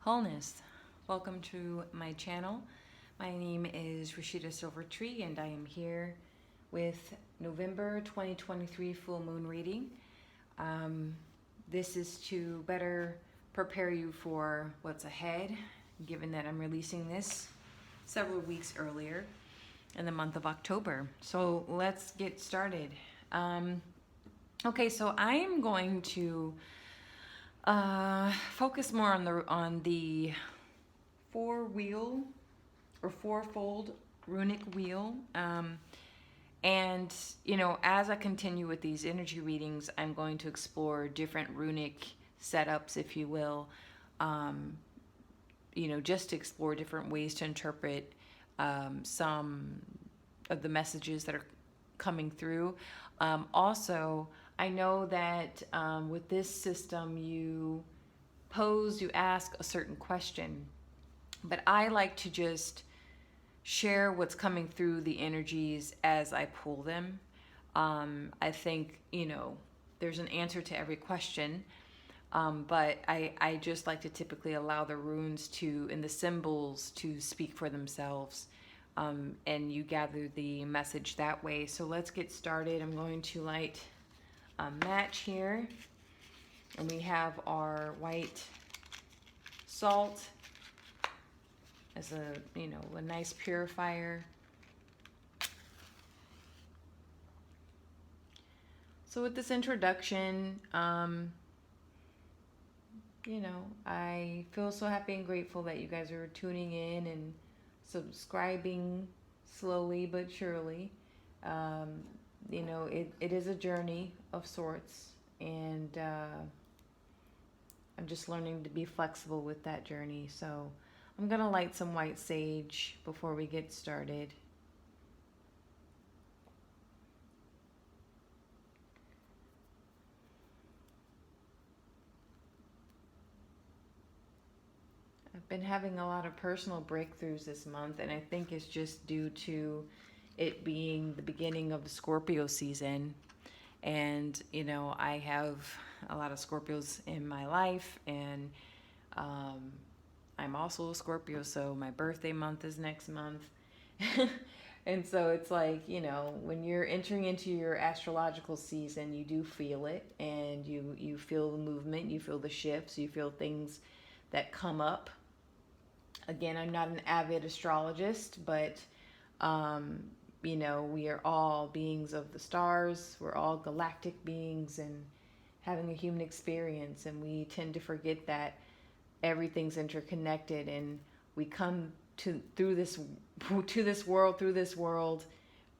Wholeness. Welcome to my channel. My name is Rashida Silvertree and I am here with November 2023 full moon reading. This is to better prepare you for what's ahead, given that I'm releasing this several weeks earlier in the month of October. So let's get started. Okay, so I am going to focus more on the fourfold runic wheel. And as I continue with these energy readings, I'm going to explore different runic setups, if you will. Just to explore different ways to interpret some of the messages that are coming through. Also, I know that with this system, you ask a certain question, but I like to just share what's coming through the energies as I pull them. I think, there's an answer to every question, but I just like to typically allow the runes and the symbols to speak for themselves. And you gather the message that way. So let's get started. I'm going to light a match here, and we have our white salt as a nice purifier. So with this introduction, I feel so happy and grateful that you guys are tuning in and subscribing slowly but surely. It is a journey of sorts, and I'm just learning to be flexible with that journey. So I'm gonna light some white sage before we get started. I've been having a lot of personal breakthroughs this month, and I think it's just due to it being the beginning of the Scorpio season. And I have a lot of Scorpios in my life, and I'm also a Scorpio, so my birthday month is next month. And so it's like, when you're entering into your astrological season, you do feel it, and you feel the movement, you feel the shifts, you feel things that come up. Again, I'm not an avid astrologist, but we are all beings of the stars. We're all galactic beings and having a human experience, and we tend to forget that everything's interconnected, and we come through this world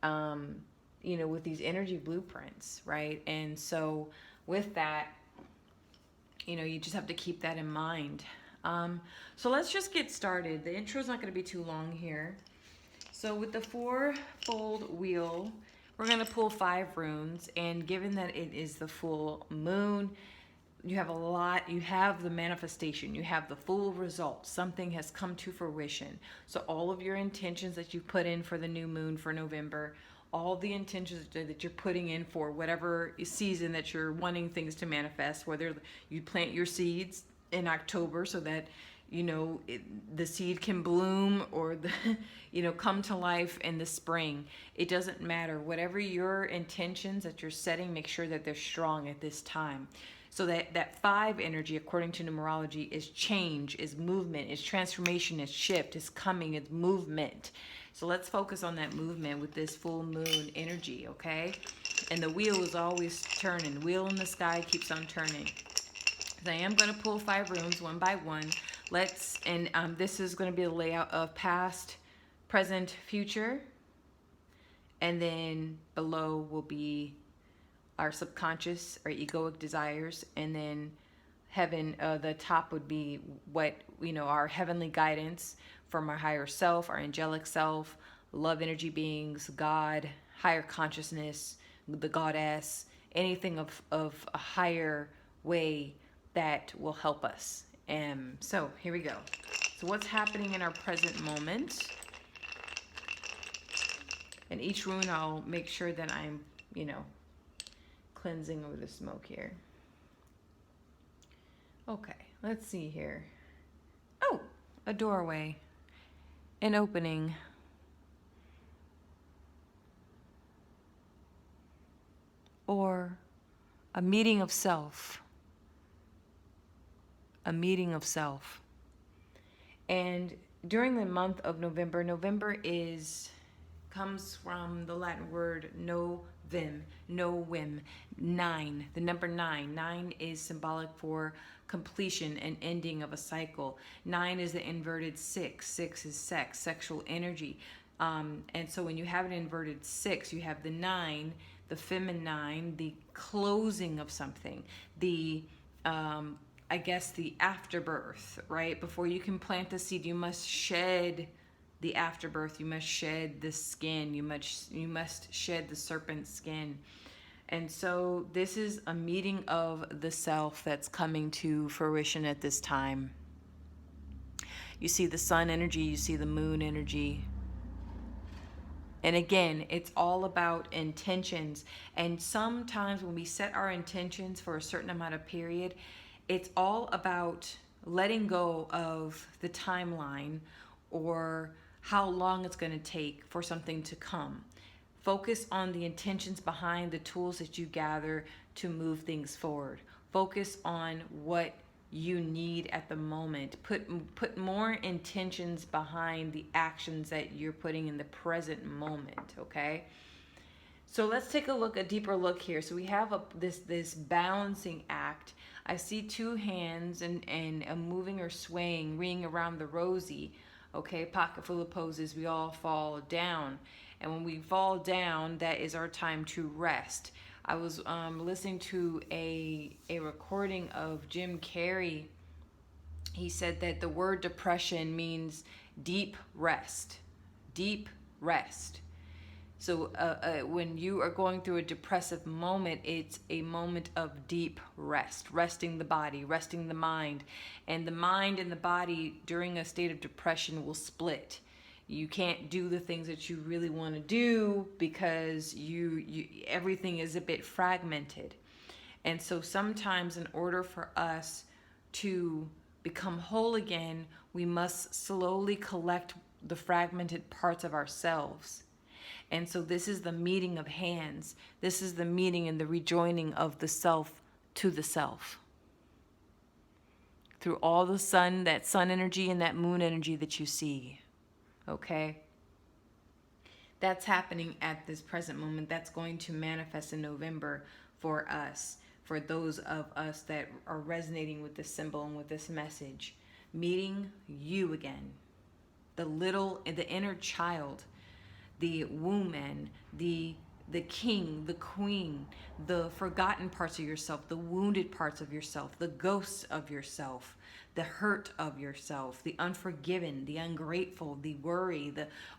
with these energy blueprints, right? And so with that, you just have to keep that in mind. So let's just get started. The intro is not going to be too long here. So with the fourfold wheel, we're going to pull 5 runes, and given that it is the full moon, you have the manifestation, you have the full result. Something has come to fruition. So all of your intentions that you put in for the new moon for November, all the intentions that you're putting in for whatever season that you're wanting things to manifest, whether you plant your seeds in October so that the seed can bloom, or come to life in the spring. It doesn't matter. Whatever your intentions that you're setting, make sure that they're strong at this time. So that 5 energy, according to numerology, is change, is movement, is transformation, is shift, is coming, is movement. So let's focus on that movement with this full moon energy, okay? And the wheel is always turning. Wheel in the sky keeps on turning. So I am going to pull 5 runes one by one. This is going to be a layout of past, present, future. And then below will be our subconscious, our egoic desires. And then heaven, the top would be what, our heavenly guidance from our higher self, our angelic self, love energy beings, God, higher consciousness, the goddess, anything of a higher way that will help us. So here we go. So what's happening in our present moment? And each rune, I'll make sure that I'm, cleansing over the smoke here. Okay, let's see here. a doorway, an opening, or a meeting of self. A meeting of self. And during the month of November, November comes from the Latin word novem, novem, 9, the number 9. 9 is symbolic for completion and ending of a cycle. 9 is the inverted 6. 6 is sex, sexual energy. And so when you have an inverted 6, you have the 9, the feminine, the closing of something, the I guess the afterbirth, right? Before you can plant the seed, you must shed the afterbirth. You must shed the skin. You must shed the serpent skin. And so this is a meeting of the self that's coming to fruition at this time. You see the sun energy, you see the moon energy. And again, it's all about intentions. And sometimes when we set our intentions for a certain amount of period, it's all about letting go of the timeline or how long it's going to take for something to come. Focus on the intentions behind the tools that you gather to move things forward. Focus on what you need at the moment. Put more intentions behind the actions that you're putting in the present moment, okay? So let's take a deeper look here. So we have this balancing act. I see two hands and a moving or swaying, ring around the rosy. Okay, pocket full of poses. We all fall down, and when we fall down, that is our time to rest. I was listening to a recording of Jim Carrey. He said that the word depression means deep rest. Deep rest. So when you are going through a depressive moment, it's a moment of deep rest, resting the body, resting the mind. And the mind and the body during a state of depression will split. You can't do the things that you really want to do because everything is a bit fragmented. And so sometimes in order for us to become whole again, we must slowly collect the fragmented parts of ourselves. And so this is the meeting of hands. This is the meeting and the rejoining of the self to the self. Through all the sun, that sun energy and that moon energy that you see. Okay? That's happening at this present moment. That's going to manifest in November for us, for those of us that are resonating with this symbol and with this message. Meeting you again. The inner child, the woman, the king, the queen, the forgotten parts of yourself, the wounded parts of yourself, the ghosts of yourself, the hurt of yourself, the unforgiven, the ungrateful, the worry,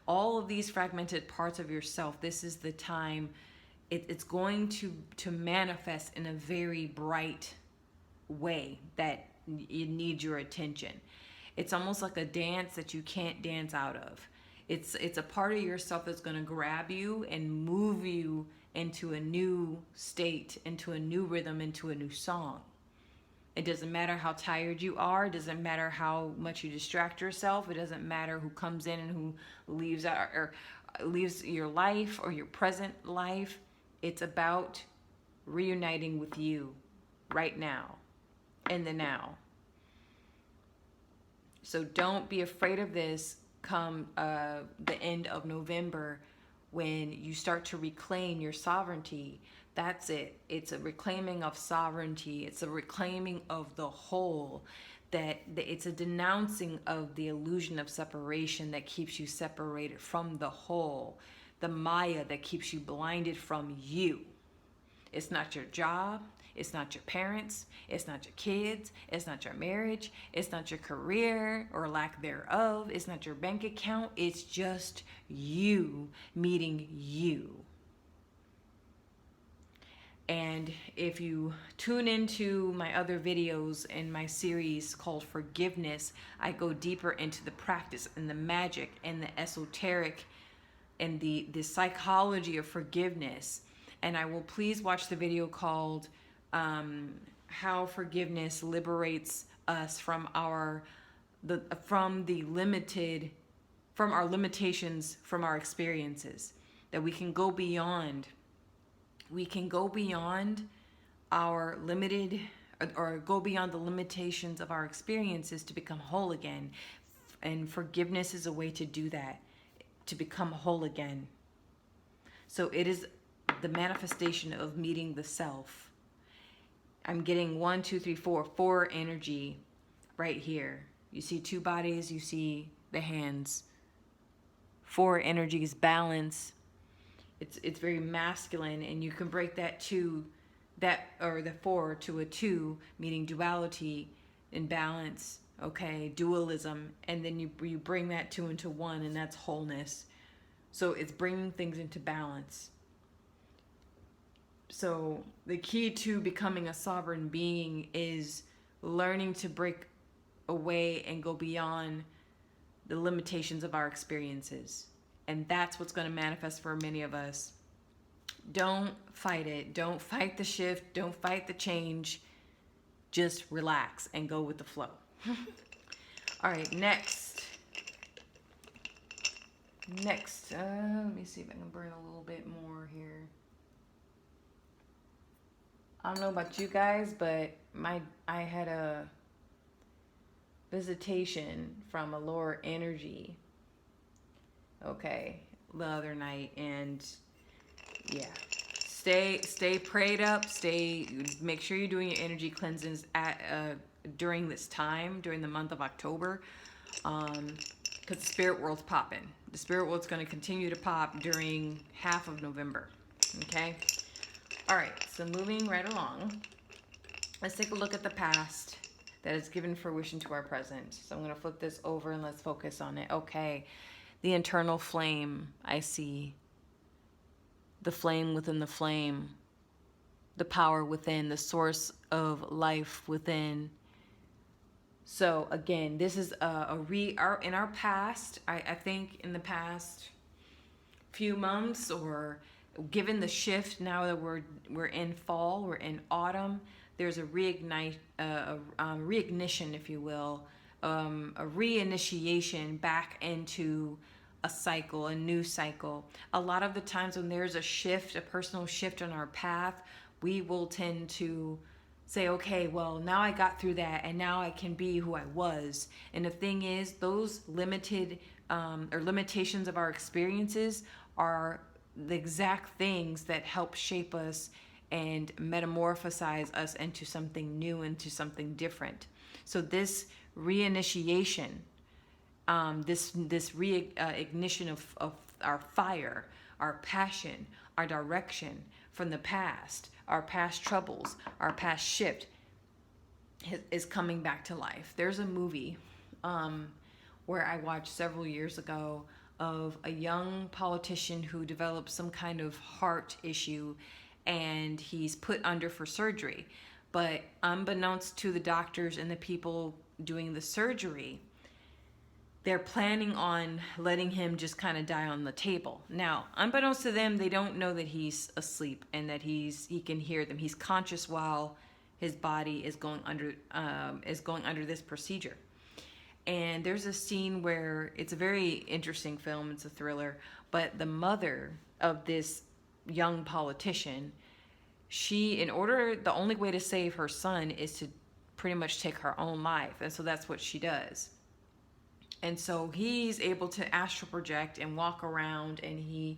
all of these fragmented parts of yourself. This is the time it's going to manifest in a very bright way that it needs your attention. It's almost like a dance that you can't dance out of. It's a part of yourself that's going to grab you and move you into a new state, into a new rhythm, into a new song. It doesn't matter how tired you are. It doesn't matter how much you distract yourself. It doesn't matter who comes in and who leaves out or leaves your life or your present life. It's about reuniting with you right now, in the now. So don't be afraid of this come the end of November when you start to reclaim your sovereignty. That's it. It's a reclaiming of sovereignty. It's a reclaiming of the whole. That it's a denouncing of the illusion of separation that keeps you separated from the whole. The Maya that keeps you blinded from you. It's not your job. It's not your parents. It's not your kids. It's not your marriage. It's not your career or lack thereof. It's not your bank account. It's just you meeting you. And if you tune into my other videos in my series called Forgiveness, I go deeper into the practice and the magic and the esoteric and the psychology of forgiveness. And I will please watch the video called How Forgiveness Liberates Us from Our from our limitations, from our experiences, that we can go beyond our limited, or go beyond the limitations of our experiences to become whole again. And forgiveness is a way to do that, to become whole again. So it is the manifestation of meeting the self. I'm getting 1, 2, 3, 4 energy right here. You see 2 bodies, you see the hands. 4 energies, balance. It's very masculine, and you can break that the 4 to a 2, meaning duality, imbalance, okay, dualism, and then you bring that 2 into 1, and that's wholeness. So it's bringing things into balance. So the key to becoming a sovereign being is learning to break away and go beyond the limitations of our experiences. And that's what's going to manifest for many of us. Don't fight it. Don't fight the shift. Don't fight the change. Just relax and go with the flow. All right, next. Let me see if I can burn a little bit more here. I don't know about you guys, but I had a visitation from a lower energy, okay, the other night, and yeah, stay prayed up, make sure you're doing your energy cleanses during this time, during the month of October, because the spirit world's popping. The spirit world's going to continue to pop during half of November, okay? All right, so moving right along, let's take a look at the past that has given fruition to our present. So I'm going to flip this over and let's focus on it. Okay, the internal flame, I see. The flame within the flame. The power within, the source of life within. So again, this is in our past, I think in the past few months, or given the shift now that we're in fall, we're in autumn, there's a reignition, if you will, a reinitiation back into a cycle, a new cycle. A lot of the times when there's a shift, a personal shift on our path, we will tend to say, okay, well, now I got through that and now I can be who I was. And the thing is, those limited or limitations of our experiences are the exact things that help shape us and metamorphosize us into something new, into something different. So this reinitiation, this reignition of our fire, our passion, our direction from the past, our past troubles, our past shift is coming back to life. There's a movie where I watched several years ago of a young politician who developed some kind of heart issue, and he's put under for surgery. But unbeknownst to the doctors and the people doing the surgery, they're planning on letting him just kind of die on the table. Now, unbeknownst to them, they don't know that he's asleep and that he can hear them. He's conscious while his body is going under this procedure. And there's a scene where it's a very interesting film. It's a thriller, but the mother of this young politician, the only way to save her son is to pretty much take her own life. And so that's what she does. And so he's able to astral project and walk around, and he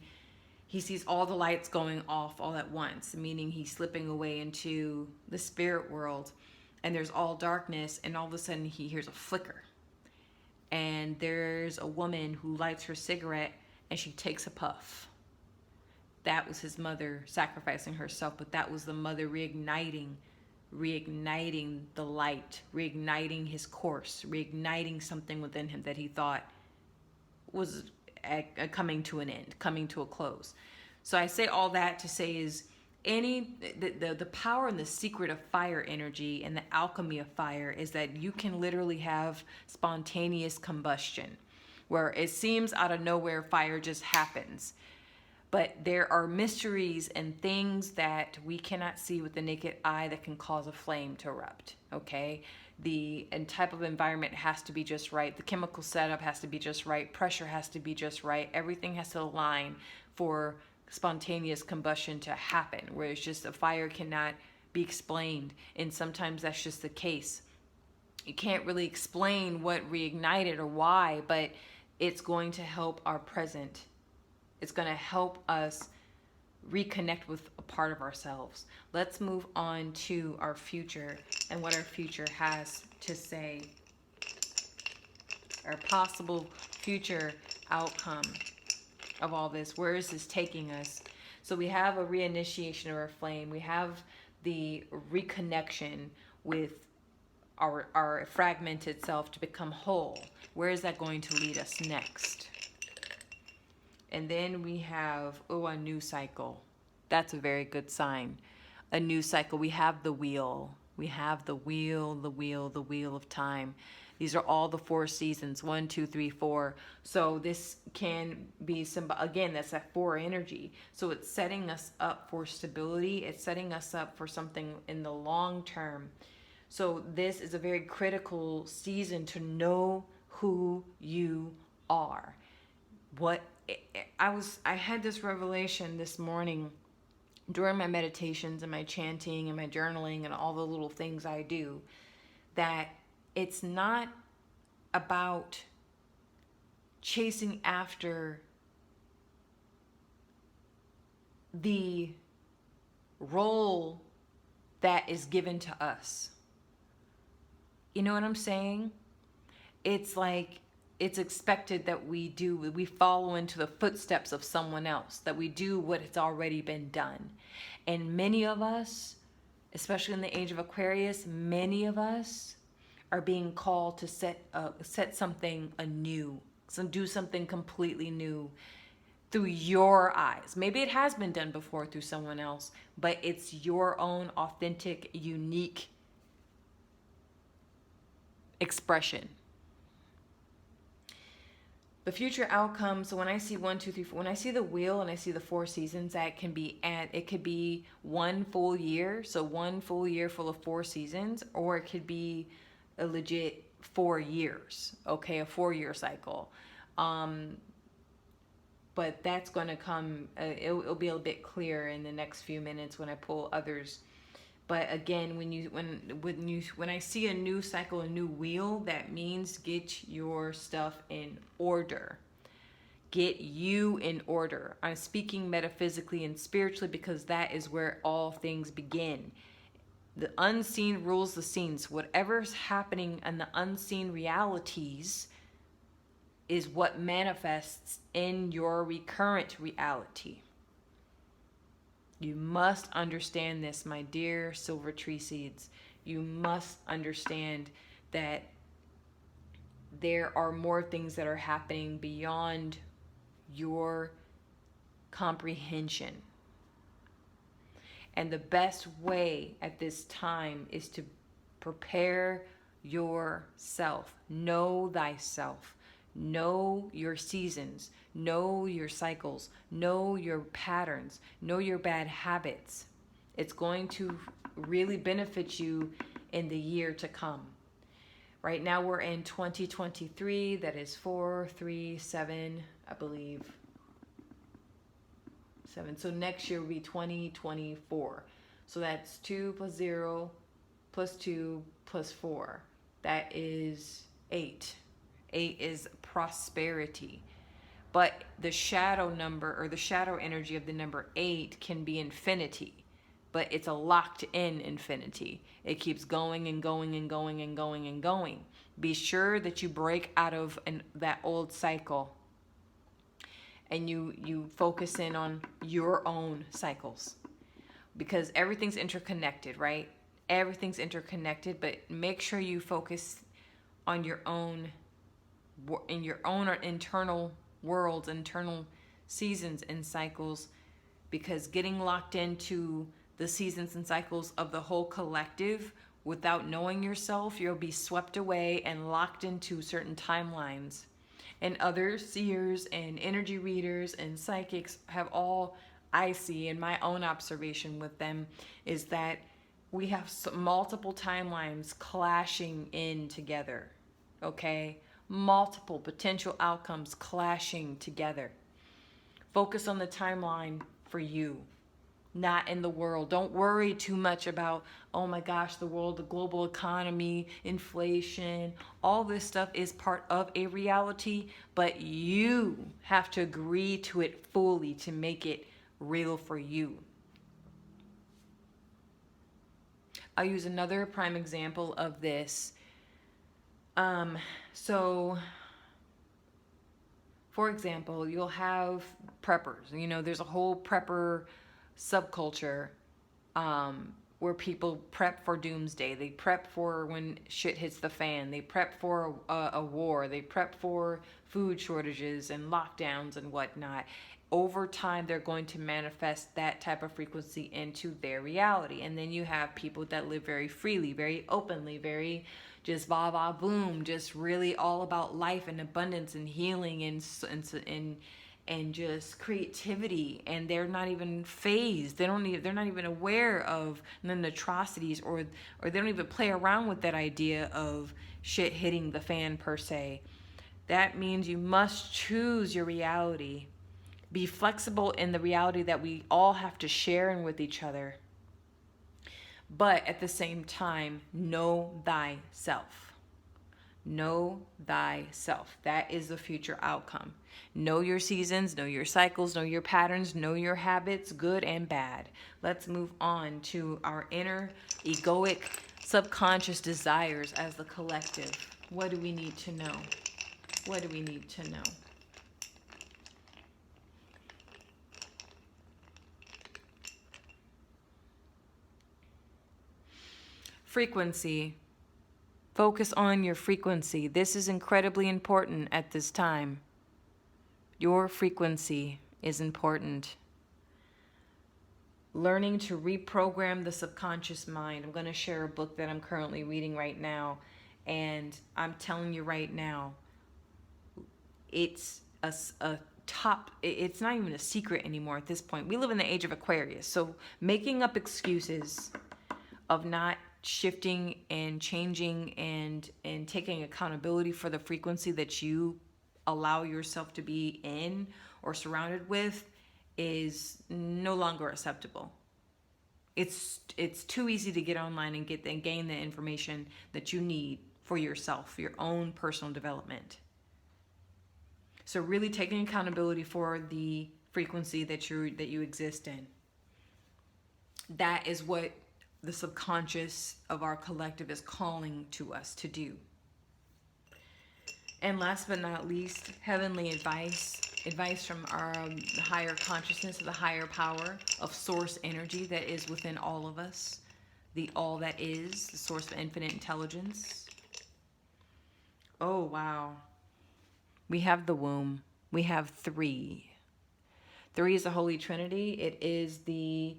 sees all the lights going off all at once, meaning he's slipping away into the spirit world, and there's all darkness, and all of a sudden he hears a flicker. And there's a woman who lights her cigarette and she takes a puff. That was his mother sacrificing herself, but that was the mother reigniting the light, reigniting his course, reigniting something within him that he thought was coming to an end, coming to a close. So I say all that to say is the power and the secret of fire energy and the alchemy of fire is that you can literally have spontaneous combustion, where it seems out of nowhere fire just happens. But there are mysteries and things that we cannot see with the naked eye that can cause a flame to erupt, okay? The type of environment has to be just right. The chemical setup has to be just right. Pressure has to be just right. Everything has to align for spontaneous combustion to happen, where it's just a fire cannot be explained. And sometimes that's just the case. You can't really explain what reignited or why, but it's going to help our present. It's going to help us reconnect with a part of ourselves. Let's move on to our future and what our future has to say. Our possible future outcome of all this. Where is this taking us? So we have a reinitiation of our flame. We have the reconnection with our fragmented self to become whole. Where is that going to lead us next? And then we have, a new cycle. That's a very good sign. A new cycle. We have the wheel. We have the wheel of time. These are all the 4 seasons, 1, 2, 3, 4. So this can be again, that's that 4 energy. So it's setting us up for stability. It's setting us up for something in the long term. So this is a very critical season to know who you are. I had this revelation this morning during my meditations and my chanting and my journaling and all the little things I do, that it's not about chasing after the role that is given to us. You know what I'm saying? It's like it's expected that we follow into the footsteps of someone else, that we do what has already been done. And many of us, especially in the age of Aquarius, many of us are being called to set something anew, do something completely new through your eyes. Maybe it has been done before through someone else, but it's your own authentic, unique expression. The future outcomes. So when I see 1, 2, 3, 4, when I see the wheel and I see the 4 seasons, it could be 1 full year. So 1 full year full of 4 seasons, or it could be a legit 4 years. Okay, a 4-year cycle. But that's going to come. It'll be a bit clearer in the next few minutes when I pull others. But again, when I see a new cycle, a new wheel, that means get your stuff in order. Get you in order. I'm speaking metaphysically and spiritually because that is where all things begin. The unseen rules the scenes. Whatever's happening in the unseen realities is what manifests in your recurrent reality. You must understand this, my dear silver tree seeds. You must understand that there are more things that are happening beyond your comprehension. And the best way at this time is to prepare yourself. Know thyself. Know your seasons, know your cycles, know your patterns, know your bad habits. It's going to really benefit you in the year to come. Right now we're in 2023, that is 4, 3, 7, I believe. 7. So next year will be 2024. So that's 2 plus 0 plus 2 plus 4. That is 8. 8 is prosperity. But the shadow number or the shadow energy of the number 8 can be infinity. But it's a locked in infinity. It keeps going and going and going and going and going. Be sure that you break out of that old cycle and you focus in on your own cycles. Because everything's interconnected, right? Everything's interconnected, but make sure you focus on your own internal worlds, internal seasons and cycles, because getting locked into the seasons and cycles of the whole collective without knowing yourself, you'll be swept away and locked into certain timelines. And other seers and energy readers and psychics have all, I see in my own observation with them, is that we have multiple timelines clashing in together. Okay? Multiple potential outcomes clashing together. Focus on the timeline for you, not in the world. Don't worry too much about, oh my gosh, the world, the global economy, inflation. All this stuff is part of a reality, but you have to agree to it fully to make it real for you. I'll use another prime example of this. So, for example, you'll have preppers. You know, there's a whole prepper subculture where people prep for doomsday. They prep for when shit hits the fan. They prep for a war. They prep for food shortages and lockdowns and whatnot. Over time, they're going to manifest that type of frequency into their reality. And then you have people that live very freely, very openly, very just va va boom, just really all about life and abundance and healing and just creativity, and they're not even phased. They're not even aware of the atrocities, or they don't even play around with that idea of shit hitting the fan per se. That means you must choose your reality. Be flexible in the reality that we all have to share in with each other. But at the same time, know thyself. Know thyself. That is the future outcome. Know your seasons, know your cycles, know your patterns, know your habits, good and bad. Let's move on to our inner egoic subconscious desires as the collective. What do we need to know? What do we need to know? Frequency. Focus on your frequency. This is incredibly important at this time. Your frequency is important. Learning to reprogram the subconscious mind. I'm going to share a book that I'm currently reading right now, and I'm telling you right now, it's it's not even a secret anymore at this point. We live in the age of Aquarius, so making up excuses of not shifting and changing and taking accountability for the frequency that you allow yourself to be in or surrounded with is no longer acceptable. It's too easy to get online and gain the information that you need for yourself, for your own personal development. So really taking accountability for the frequency that you exist in. That is what the subconscious of our collective is calling to us to do. And last but not least, heavenly advice from our higher consciousness, the higher power of source energy that is within all of us, the all that is, the source of infinite intelligence. Oh, wow. We have the womb. We have three. Three is the Holy Trinity. It is the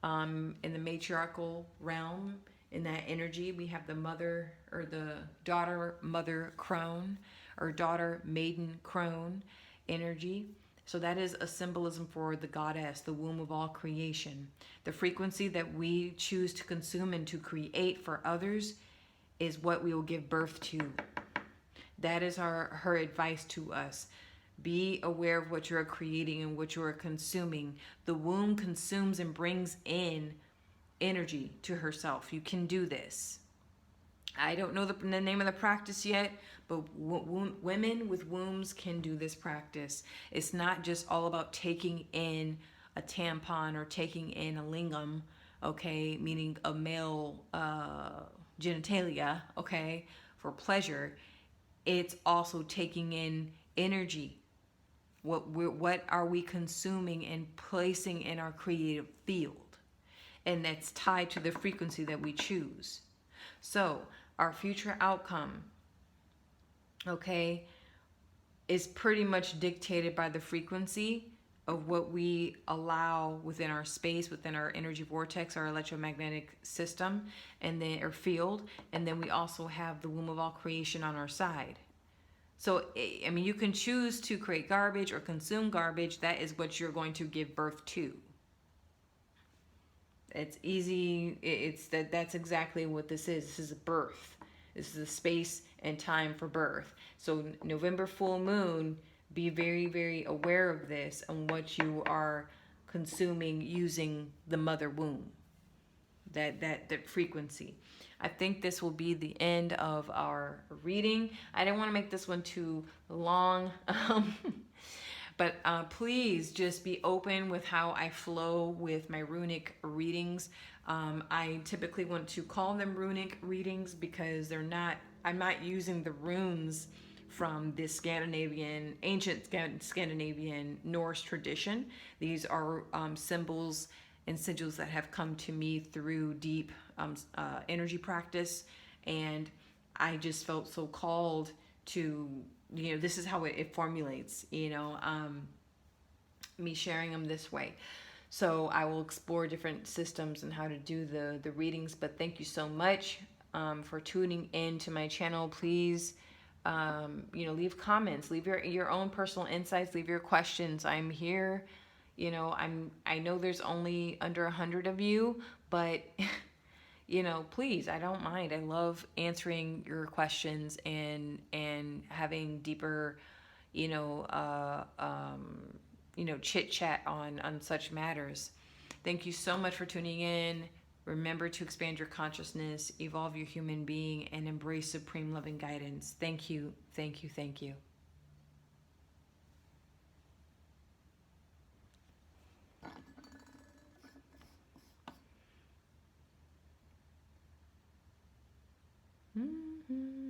in the matriarchal realm, in that energy, we have the mother or the daughter mother crone or daughter maiden crone energy. So that is a symbolism for the goddess, the womb of all creation. The frequency that we choose to consume and to create for others is what we will give birth to. That is her advice to us. Be aware of what you're creating and what you're consuming. The womb consumes and brings in energy to herself. You can do this. I don't know the name of the practice yet, but women with wombs can do this practice. It's not just all about taking in a tampon or taking in a lingam, okay, meaning a male genitalia, okay, for pleasure. It's also taking in energy. What are we consuming and placing in our creative field? And that's tied to the frequency that we choose. So our future outcome, okay, is pretty much dictated by the frequency of what we allow within our space, within our energy vortex, our electromagnetic system, and then our field. And then we also have the womb of all creation on our side. So, I mean, you can choose to create garbage or consume garbage. That is what you're going to give birth to. It's easy. It's that's exactly what this is. This is a birth. This is a space and time for birth. So November full moon, be very, very aware of this and what you are consuming using the mother womb. That frequency. I think this will be the end of our reading. I didn't want to make this one too long. But please just be open with how I flow with my runic readings. I typically want to call them runic readings because I'm not using the runes from the ancient Scandinavian Norse tradition. These are symbols and sigils that have come to me through deep energy practice. And I just felt so called to, this is how it formulates, me sharing them this way. So I will explore different systems and how to do the readings. But thank you so much for tuning in to my channel. Please, leave comments, leave your own personal insights, leave your questions. I'm here. I know there's only under 100 of you, but please, I don't mind. I love answering your questions and having deeper, chit chat on such matters. Thank you so much for tuning in. Remember to expand your consciousness, evolve your human being, and embrace supreme loving guidance. Thank you, thank you, thank you. Mm-hmm.